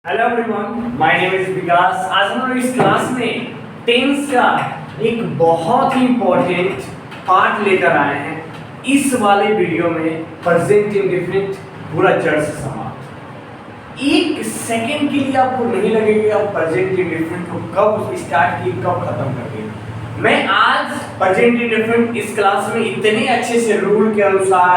Hello everyone, my name is Vikas. आज हम लोग इस क्लास में टेंस का एक बहुत ही इम्पोर्टेंट पार्ट लेकर आए हैं। इस वाले वीडियो में प्रेजेंट इंडेफिनिट पूरा जड़ से समाप्त। एक सेकंड के लिए आपको नहीं लगेगा आप प्रेजेंट इंडेफिनिट को कब स्टार्ट किए कब खत्म कर दिए। मैं आज प्रेजेंट इंडेफिनिट इस क्लास में इतने अच्छे से रूल के अनुसार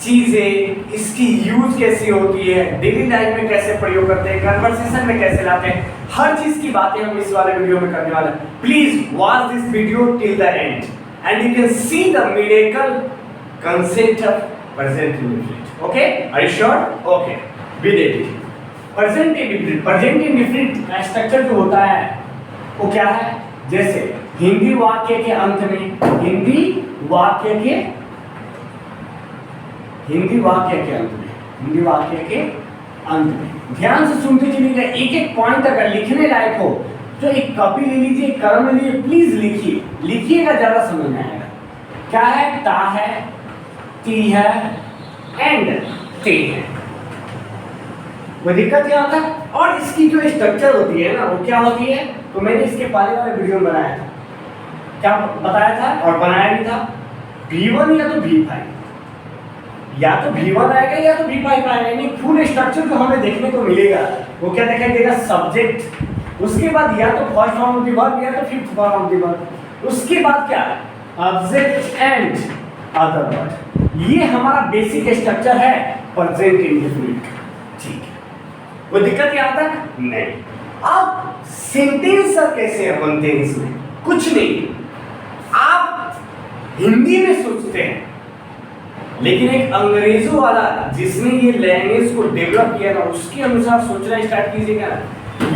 चीजें, इसकी यूज कैसी होती है, डेली लाइफ में कैसे प्रयोग करते हैं, कन्वर्सेशन में कैसे लाते हैं, हर चीज की बातें हम इस वाले वीडियो में करने वाले हैं। Please watch this video till the end and you can see the miracle concept of present indefinite. Okay, are you sure? Okay, be ready. Present indefinite का स्ट्रक्चर जो होता है वो क्या है? जैसे हिंदी वाक्य के अंत में, हिंदी वाक्य के अंत में ध्यान से सुनते चलिएगा। एक एक पॉइंट अगर लिखने लायक हो तो एक कॉपी ले लीजिए, कलम ले लीजिए, प्लीज लिखिएगा, ज्यादा समझ में आएगा। क्या है? ता है, ती है, एंड ते है। कोई दिक्कत क्या होता है? और इसकी जो स्ट्रक्चर होती है ना वो क्या होती है, तो मैंने इसके पहले वाले वीडियो में बनाया था। क्या बताया था और बनाया भी था? V1 या तो V5, या तो V1 आएगा या तो V5 आएगा। यानी फुल स्ट्रक्चर जो हमें देखने को मिलेगा वो क्या दिखाई देगा? सब्जेक्ट, उसके बाद या तो first form of the verb या तो fifth form of the verb, उसके बाद क्या? Object and other word. ये हमारा बेसिक स्ट्रक्चर है प्रेजेंट इंडेफिनिट। ठीक है, कोई दिक्कत यहाँ तक? नहीं। अब सेंटेंस कैसे है बनते हैं इसमें? कुछ नहीं, आप हिंदी में सोचते हैं लेकिन एक अंग्रेजों वाला जिसने ये लैंग्वेज को डेवलप किया ना उसके अनुसार सोचना स्टार्ट कीजिएगा ना,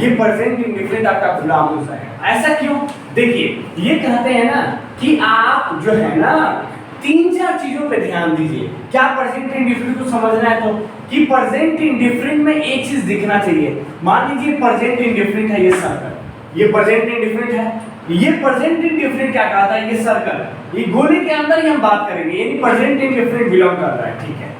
ये प्रेजेंट इंडेफिनिट आपका गुलाम हो जाएगा। ऐसा क्यों? देखिए, ये कहते हैं ना कि आप जो है ना 3-4 चीजों पे ध्यान दीजिए। क्या प्रेजेंट इंडेफिनिट को समझना है तो कि प्रेजेंट इंडेफिनिट में एक चीज दिखना चाहिए। मान लीजिए प्रेजेंट इंडेफिनिट है ये सर्कल, ये प्रेजेंट इंडेफिनिट है। ये प्रेजेंट इंडेफिनिट क्या कहता है? ये सर्कल, ये गोले के अंदर ही हम बात करेंगे, यानी प्रेजेंट इंडेफिनिट बिलोंग कर रहा है। ठीक है,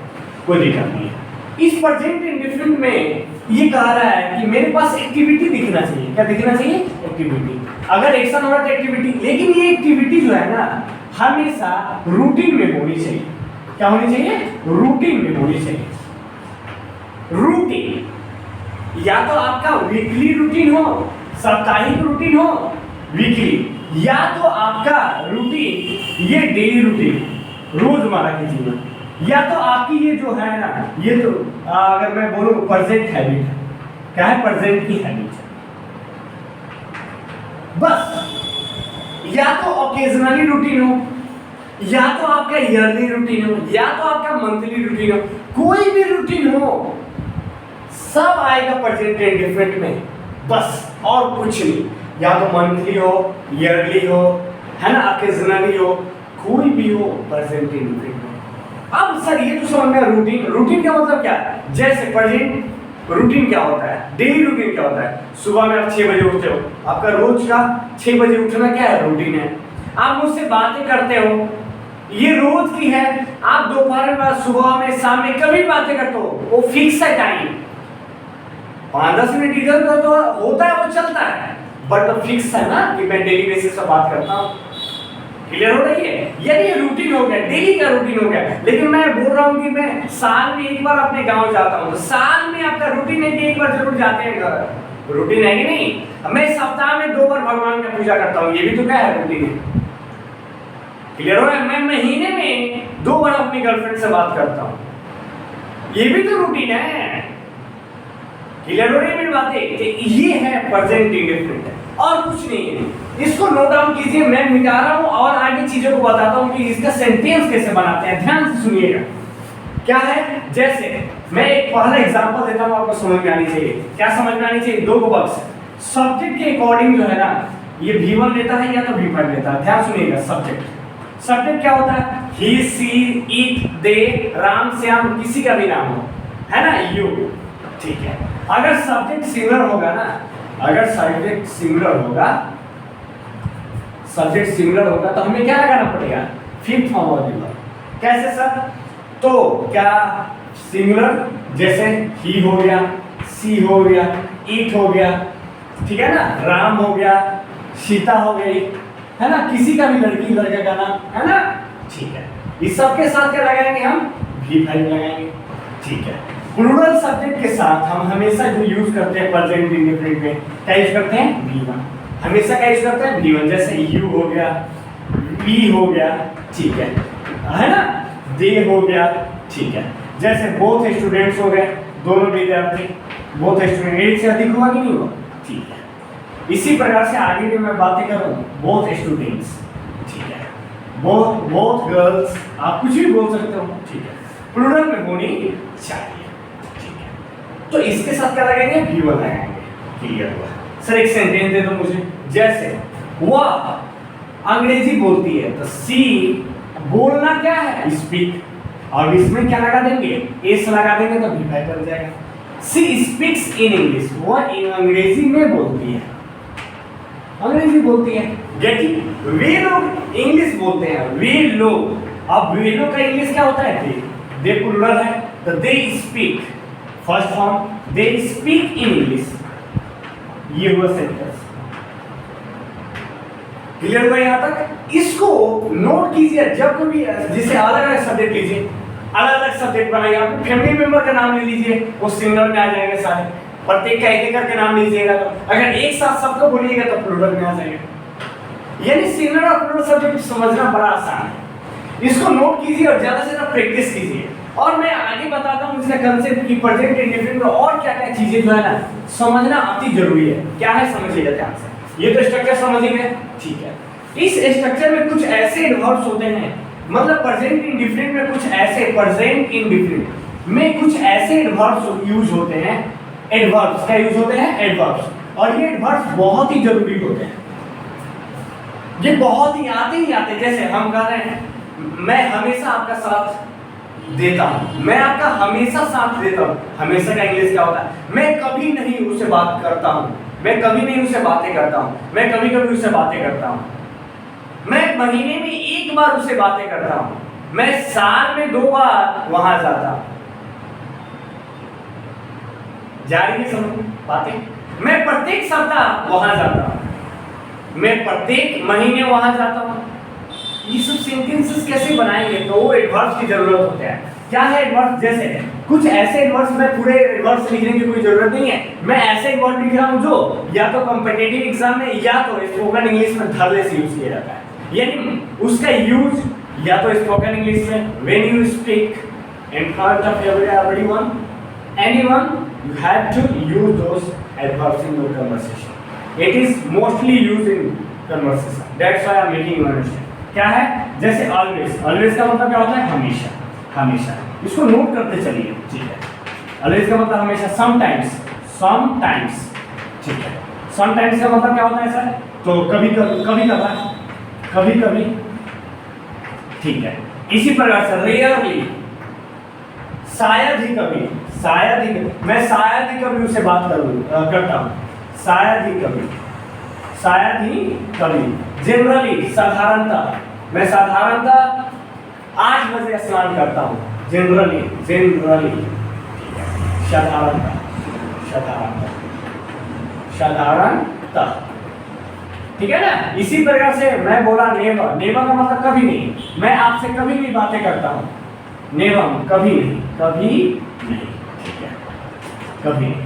कोई दिक्कत नहीं है। इस प्रेजेंट इंडेफिनिट में ये कह रहा है कि मेरे पास एक्टिविटी दिखना चाहिए। क्या दिखना चाहिए? एक्टिविटी। अगर एक्शन हो रहा है तो एक्टिविटी, लेकिन ये एक्टिविटी जो है ना हमेशा रूटीन में होनी चाहिए। क्या होनी चाहिए? रूटीन में होनी चाहिए। रूटीन या तो आपका वीकली रूटीन हो, साप्ताहिक रूटीन हो, वीकली, या तो आपका रूटीन ये डेली रूटीन रोजमर्रा की जीवन, या तो आपकी ये जो है ना ये तो अगर मैं बोलूं प्रेजेंट हैबिट है। क्या है? प्रेजेंट की हैबिट है। बस या तो ओकेजनली रूटीन हो, या तो आपका ईयरली रूटीन हो, या तो आपका मंथली रूटीन हो, कोई भी रूटीन हो सब आएगा प्रेजेंट इंडेफिनिट में, बस और कुछ नहीं। या तो मंथली हो, ईयरली हो, है ना, ओकेजनली हो, कोई भी हो प्रेजेंट इंडेफिनिट में। अब सर ये तो समझ में, रूटीन का मतलब क्या है? जैसे प्रेजेंट रूटीन क्या होता है, डेली रूटीन क्या होता है? सुबह में आप 6 बजे उठते हो, आपका रोज का 6 बजे उठना क्या है? रूटीन है। आप मुझसे बातें करते हो, ये रोज की है। आप दोपहर में, सुबह में, शाम में कभी बातें करते हो, वो फिक्स है टाइम। 5-10 मिनट इधर उधर तो होता है, वो चलता है, बट फिक्स है ना कि मैं डेली बेसिस पे बात करता हूँ। क्लियर हो रही है? यदि रूटीन हो गया, डेली का रूटीन हो गया। लेकिन मैं बोल रहा हूँ कि मैं साल में एक बार अपने गांव जाता हूँ, तो साल में आपका रूटीन है कि एक बार जरूर जाते हैं घर, रूटीन है कि नहीं? मैं सप्ताह में 2 बार भगवान की पूजा करता हूँ, ये भी तो क्या है? रूटीन है। क्लियर हो रहा है? मैं महीने में 2 बार अपनी गर्लफ्रेंड से बात करता हूँ, ये भी तो रूटीन है। क्लियर हो रही है मेरी बातें? ये है प्रेजेंट इंडेफिनिट और कुछ नहीं है। इसको नोट डाउन कीजिए, मैं मिटा रहा हूं और आगे चीजों को बताता हूं कि इसका सेंटेंस कैसे बनाते हैं। ध्यान से सुनिएगा। क्या है? जैसे मैं एक पहला एग्जांपल देता हूं, आपको समझ में आनी चाहिए। क्या समझ में आनी चाहिए? 2 बक्स सब्जेक्ट के अकॉर्डिंग जो है ना ये V1 लेता है या तो V5 लेता है। ध्यान सुनिएगा। सब्जेक्ट क्या होता है? ही, सी, इट, दे, राम, श्याम, किसी का भी नाम हो, है ना, यू। ठीक है, अगर सब्जेक्ट सिमिलर होगा ना, अगर सब्जेक्ट सिमिलर होगा तो हमें क्या लगाना पड़ेगा? Fifth form of the verb. कैसे सर? तो क्या सिमिलर, जैसे ही हो गया, सी हो गया, ईट हो गया, ठीक है ना, राम हो गया, सीता हो गई, है ना, किसी का भी लड़की लड़के का नाम, है ना, ठीक है। इस सब के साथ क्या लगाएंगे हम, V5 लगाएंगे, ठीक है। प्लूरल सब्जेक्ट के साथ हम हमेशा जो यूज करते हैं प्रेजेंट इंडेफिनिट में, क्या यूज करते हैं, V1, हमेशा क्या यूज करते हैं, V1। जैसे यू हो गया, वी हो गया, ठीक है ना, दे हो गया, ठीक है। जैसे बोथ स्टूडेंट्स हो गए, दोनों विद्यार्थी, बोथ स्टूडेंट, एक से अधिक हुआ कि नहीं हुआ, ठीक है। इसी प्रकार से आगे भी मैं बातें करूं, बोथ स्टूडेंट्स, ठीक है, बोथ गर्ल्स, आप कुछ भी बोल सकते हो, ठीक है, प्लूरल में होनी चाहिए, ठीक है। तो इसके साथ क्या लगाएंगे, V1 लगाएंगे, क्लियर हुआ। सर एक सेंटेंस दे दो मुझे, जैसे वह अंग्रेजी बोलती है, तो सी बोलना क्या है, स्पीक, और इसमें क्या लगा देंगे, एस लगा देंगे तो V5 बन जाएगा। सी स्पीक्स इन इंग्लिश, वह अंग्रेजी में बोलती है, अंग्रेजी बोलती है, गेटिंग, वे लोग इंग्लिश बोलते हैं, वे लोग। अब वे लोग का इंग्लिश क्या होता है, दे प्लूरल है, तो they speak, first form, they speak in English, ये हुआ सेंटेंस, क्लियर हुआ यहाँ तक। इसको नोट कीजिए, जब कभी जिसे अलग अलग सब्जेक्ट लीजिए, अलग अलग सब्जेक्ट बनाइए, आप फैमिली मेंबर का नाम ले लीजिए, वो सिंगल में आ जाएंगे सारे, प्रत्येक का एक करके नाम लीजिएगा, तो अगर एक साथ सबको बोलिएगा तो प्लूरल में आ जाएगा। यानी सिंगल और प्लूरल सब्जेक्ट समझना बड़ा आसान है, इसको नोट कीजिए और ज्यादा से ज्यादा प्रैक्टिस कीजिए। और मैं आगे बताता हूँ इसका कंसेप्ट की प्रेजेंट इंडेफिनिट में और क्या क्या चीजें जो है ना समझना अति जरूरी है। क्या है समझिएगा ध्यान से, ये तो स्ट्रक्चर समझिए, ठीक है। इस स्ट्रक्चर में कुछ ऐसे एडवर्ब्स होते हैं, मतलब प्रेजेंट इंडेफिनिट में कुछ ऐसे, प्रेजेंट इंडेफिनिट में कुछ ऐसे एडवर्ब्स यूज होते हैं, एडवर्ब्स क्या यूज होते हैं, एडवर्ब्स, और ये एडवर्ब्स बहुत ही जरूरी होते हैं, ये बहुत ही आते। जैसे हम कह रहे हैं मैं हमेशा आपका साथ देता हूं, मैं आपका हमेशा साथ देता हूं, हमेशा का इंग्लिश क्या होता है, मैं कभी नहीं उससे बात करता हूं, मैं कभी नहीं उससे बातें करता हूं, मैं कभी कभी उससे बातें करता हूं, मैं महीने में एक बार उससे बातें करता हूं, मैं साल में 2 बार वहां जाता हूं, जारी है समझ बातें, मैं प्रत्येक सप्ताह वहां जाता हूं, मैं प्रत्येक महीने वहां जाता हूं। ये सब सेंटेंसेस कैसे बनाएंगे, तो वो एडवर्ब्स की जरूरत होता है। क्या है एडवर्ब्स, जैसे कुछ ऐसे एडवर्ब्स, मैं पूरे एडवर्ब्स लिखने की कोई जरूरत नहीं है, मैं ऐसे एडवर्ब लिख रहा हूं जो या तो कॉम्पिटिटिव एग्जाम में या तो स्पोकन इंग्लिश में धरले से यूज किया जाता है, यानी उसका यूज या तो स्पोकन इंग्लिश में when you speak in front of everyone anyone, you have to use those adverbs in your conversation. It is mostly used in conversation. That's why I am making you understand. क्या है, जैसे always, always का मतलब क्या होता है, हमेशा, हमेशा, इसको नोट करते चलिए, ठीक है। always का मतलब हमेशा, sometimes, sometimes, ठीक है। sometimes का मतलब क्या होता है सर, तो कभी कभी, ठीक है। इसी प्रकार से rarely, शायद ही कभी, मैं शायद ही कभी उससे बात करता हूँ, शायद ही कभी। जनरली, साधारणतः, मैं साधारणतः 8 बजे स्नान करता हूँ, जनरली, साधारणतः, ठीक है ना। इसी प्रकार से मैं बोला नेवर का मतलब कभी नहीं, मैं आपसे कभी नहीं बातें करता हूँ, नेवर कभी नहीं, ठीक है, कभी नहीं,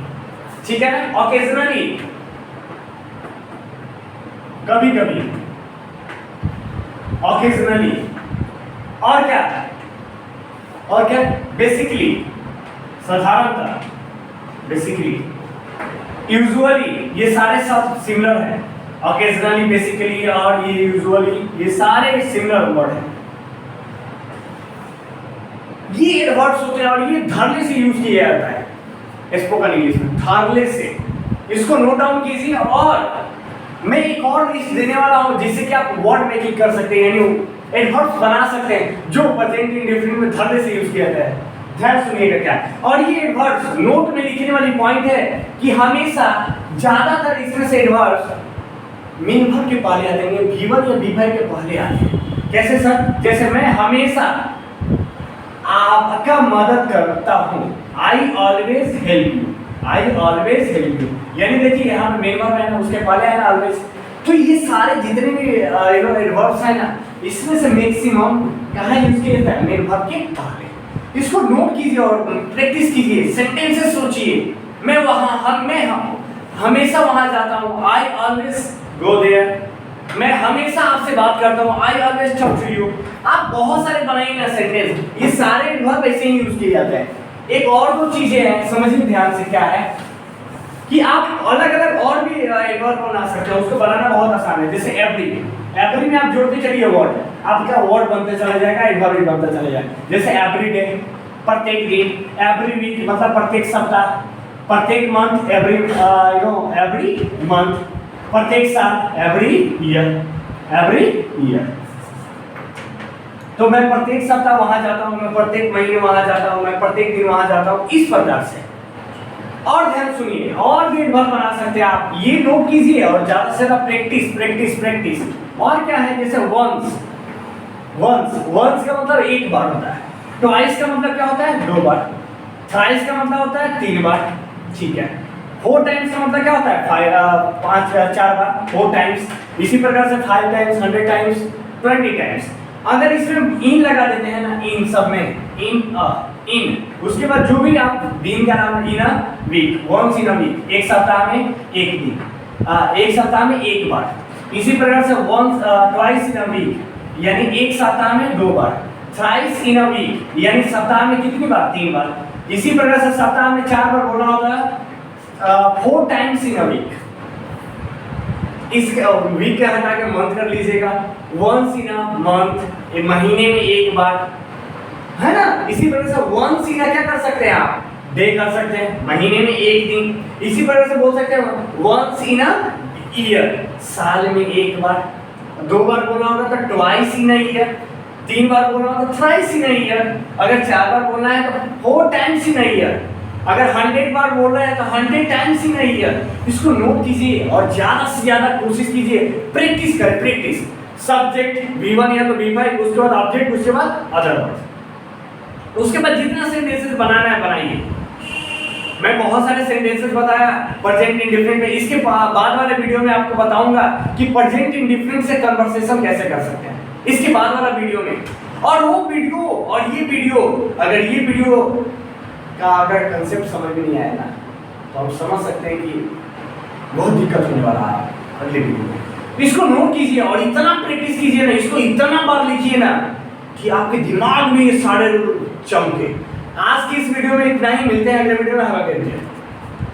ठीक है ना। ऑकेजनली, कभी, ऑकेजनली, और क्या, बेसिकली, साधारणतः, बेसिकली, यूजुअली, ये सारे सब सिमिलर हैं, ऑकेजनली, बेसिकली और ये यूजुअली, ये सारे सिमिलर वर्ड हैं। ये एडवर्ब्स होते हैं और ये धरले से यूज किया जाता है स्पोकन इंग्लिश में, धरले से, इसको नोट डाउन कीजिए। और मैं एक और लिस्ट देने वाला हूं जिससे कि आप वर्ड मेकिंग कर सकते हैं, यानी एडवर्ब्स बना सकते हैं जो प्रेजेंट इंडेफिनिट में धरले से यूज किया जाता है। ध्यान सुनिएगा क्या, और ये एडवर्ब्स नोट में लिखने वाली पॉइंट है कि हमेशा ज्यादातर इसमें से एडवर्ब्स मीन वर्ब के पहले आते हैं, V1 या V5 के पहले आते हैं। कैसे सर, जैसे मैं हमेशा आपका मदद करता हूं, I always help you, I always help you, यानी देखिए यहाँ पे मेन वर्ब है ना, उसके पहले है ना ऑलवेज। तो ये सारे जितने भी एडवर्ब्स हैं ना, इसमें से मैक्सिमम कहाँ यूज किया जाता है? मेन वर्ब के पहले। इसको नोट कीजिए और प्रैक्टिस कीजिए, सेंटेंसेस सोचिए। मैं हमेशा वहां जाता हूँ, आई ऑलवेज गो देयर। मैं हमेशा आपसे बात करता हूँ, I always talk to you. आप बहुत सारे बनाएंगे ना सेंटेंस, ये सारे वर्ब ऐसे ही यूज किए जाते हैं। एक और दो चीजें हैं, समझिए ध्यान से, क्या है कि आप अलग अलग और भी वर्ब बना सकते हो, उसको बनाना बहुत आसान है। जैसे एवरी में आप जोड़ते चलिए वर्ड, आपका वर्ड बनते चला जाएगा, एडवर्ब भी बनता चला जाएगा। जैसे एवरी डे, प्रत्येक दिन, एवरी वीक मतलब प्रत्येक सप्ताह, प्रत्येक मंथ, एवरी मंथ, प्रत्येक साल, एवरी ईयर। तो मैं प्रत्येक सप्ताह वहां जाता हूं, मैं प्रत्येक महीने वहां जाता हूं, मैं प्रत्येक दिन वहां जाता हूं, इस प्रकार से। और ध्यान सुनिए, और भी वर्ब बना सकते हैं आप, ये नोट कीजिए और ज्यादा से ज्यादा प्रैक्टिस। और क्या है? जैसे वंस का मतलब एक बार होता है, ट्वाइस का मतलब क्या होता है? दो बार, थ्राइस का मतलब होता है तीन बार, ठीक है। 4 टाइम्स का मतलब क्या होता है? 4 बार, 4 टाइम्स। इसी प्रकार से 5 टाइम्स, 100 टाइम्स, 20 टाइम्स। अगर इसमें इन लगा देते हैं ना, इन सब में इन, उसके बाद जो भी आप दिन का नाम, in a week, once in a week, एक सप्ताह में एक दिन, एक सप्ताह में एक बार। इसी प्रकार से once twice in a week, यानी एक सप्ताह में 2 बार। थ्राइस इन अ वीक, यानी सप्ताह में कितनी बार? 3 बार। इसी प्रकार से सप्ताह में 4 बार बोलना होगा, 4 टाइम्स इन अ वीक। इस वीक का हटा के मंथ कर लीजिएगा, वंस इन अ मंथ, महीने में एक बार, है ना। इसी प्रकार से वंस इन क्या कर सकते हैं आप? डे कर सकते हैं, महीने में एक दिन। इसी प्रकार से बोल सकते हैं वंस इन अ ईयर, साल में एक बार। 2 बार बोलना होगा तो ट्वाइस इन अ ईयर, 3 बार बोलना होगा तो थ्राइस इन अ ईयर। अगर 4 बार बोलना है तो 4 टाइम्स इन अ ईयर। अगर 100 बार बोल रहे हैं तो 100 टाइम्स इन अ ईयर। इसको नोट कीजिए और ज्यादा से ज्यादा कोशिश कीजिए, प्रैक्टिस करें, प्रैक्टिस। सब्जेक्ट V1 या तो V5, उसके बाद ऑब्जेक्ट, उसके बाद अदर वर्ड। उसके बाद जितना सेंटेंसेस बनाना है बनाइए। मैं बहुत सारे सेंटेंसेस बताया प्रेजेंट इंडिफरेंट में। इसके बाद वाले वीडियो में आपको बताऊंगा कि प्रेजेंट इंडिफरेंट से कन्वर्सेशन कैसे कर सकते हैं, इसके बाद वाला वीडियो में। और वो वीडियो और ये वीडियो, अगर ये वीडियो का अगर कंसेप्ट समझ में नहीं आया ना, तो हम समझ सकते हैं कि बहुत दिक्कत होने वाला है अगले वीडियो में। इसको नोट कीजिए और इतना प्रैक्टिस कीजिए ना, इसको इतना बार लिखिए ना कि आपके दिमाग में ये सारे चमके। आज की इस वीडियो में इतना ही, मिलते हैं अगले वीडियो में। हवा कहते हैं।